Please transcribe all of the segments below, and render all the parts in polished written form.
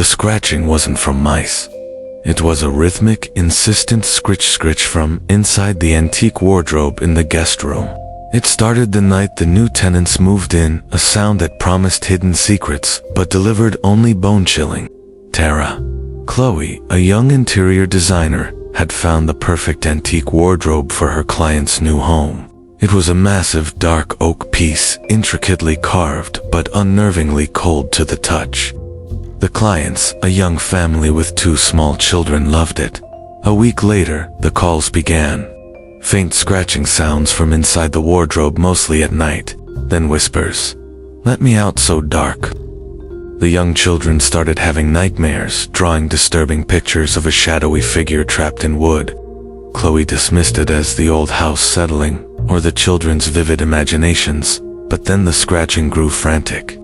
The scratching wasn't from mice. It was a rhythmic, insistent scritch-scritch from inside the antique wardrobe in the guest room. It started the night the new tenants moved in, a sound that promised hidden secrets, but delivered only bone-chilling terror. Chloe, a young interior designer, had found the perfect antique wardrobe for her client's new home. It was a massive dark oak piece, intricately carved but unnervingly cold to the touch. The clients, a young family with 2 small children, loved it. A week later, the calls began. Faint scratching sounds from inside the wardrobe, mostly at night, then whispers. "Let me out, so dark." The young children started having nightmares, drawing disturbing pictures of a shadowy figure trapped in wood. Chloe dismissed it as the old house settling, or the children's vivid imaginations, but then the scratching grew frantic.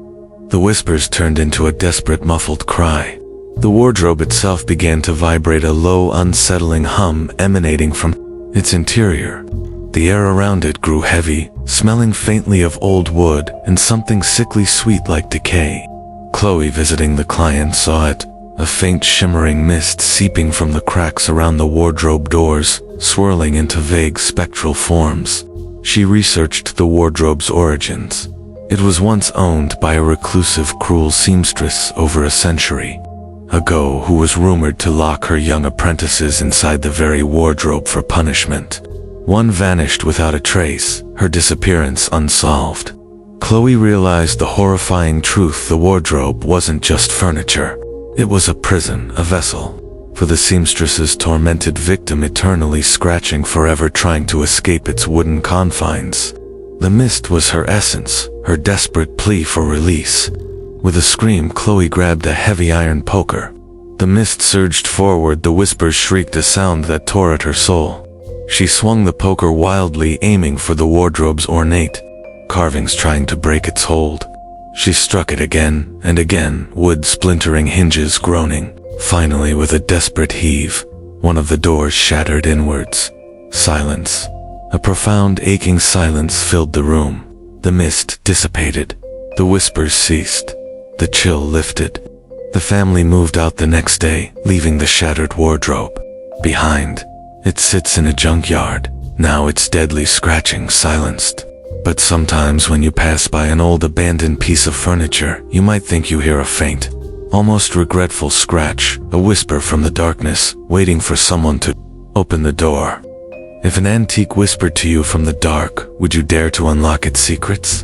The whispers turned into a desperate muffled cry. The wardrobe itself began to vibrate, a low, unsettling hum emanating from its interior. The air around it grew heavy, smelling faintly of old wood and something sickly sweet like decay. Chloe, visiting the client, saw it, a faint shimmering mist seeping from the cracks around the wardrobe doors, swirling into vague spectral forms. She researched the wardrobe's origins. It was once owned by a reclusive, cruel seamstress over a century ago who was rumored to lock her young apprentices inside the very wardrobe for punishment. One vanished without a trace, her disappearance unsolved. Chloe realized the horrifying truth: the wardrobe wasn't just furniture. It was a prison, a vessel for the seamstress's tormented victim, eternally scratching, forever trying to escape its wooden confines. The mist was her essence, her desperate plea for release. With a scream, Chloe grabbed a heavy iron poker. The mist surged forward, the whispers shrieked, a sound that tore at her soul. She swung the poker wildly, aiming for the wardrobe's ornate carvings, trying to break its hold. She struck it again and again, wood splintering, hinges groaning. Finally, with a desperate heave, one of the doors shattered inwards. Silence. A profound, aching silence filled the room. The mist dissipated. The whispers ceased. The chill lifted. The family moved out the next day, leaving the shattered wardrobe behind. It sits in a junkyard, now its deadly scratching silenced. But sometimes when you pass by an old abandoned piece of furniture, you might think you hear a faint, almost regretful scratch, a whisper from the darkness, waiting for someone to open the door. If an antique whispered to you from the dark, would you dare to unlock its secrets?